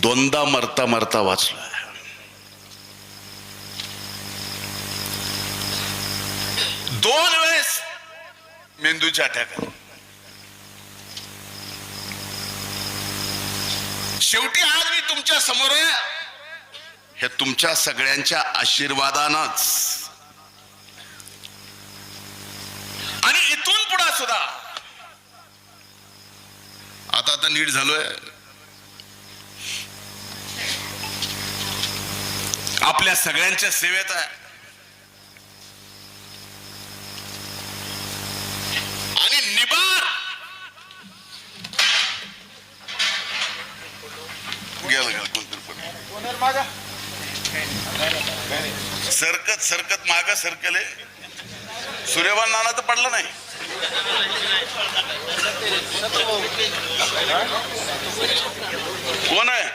दोनदा मरता मरता वाचलोय. दोन वेळेस मेंदूच्या अटॅक. शेवटी आज मी तुमच्या समोर आहे हे तुमच्या सगळ्यांच्या आशीर्वादानच. आणि इथून पुढे सुद्धा आता तर नीट झालोय. आपल्या सगळ्यांच्या सेवेत आहे. आणि निबार सरकत सरकत माग सरकले. सूर्यवान नाना तर पडला नाही. कोण आहे?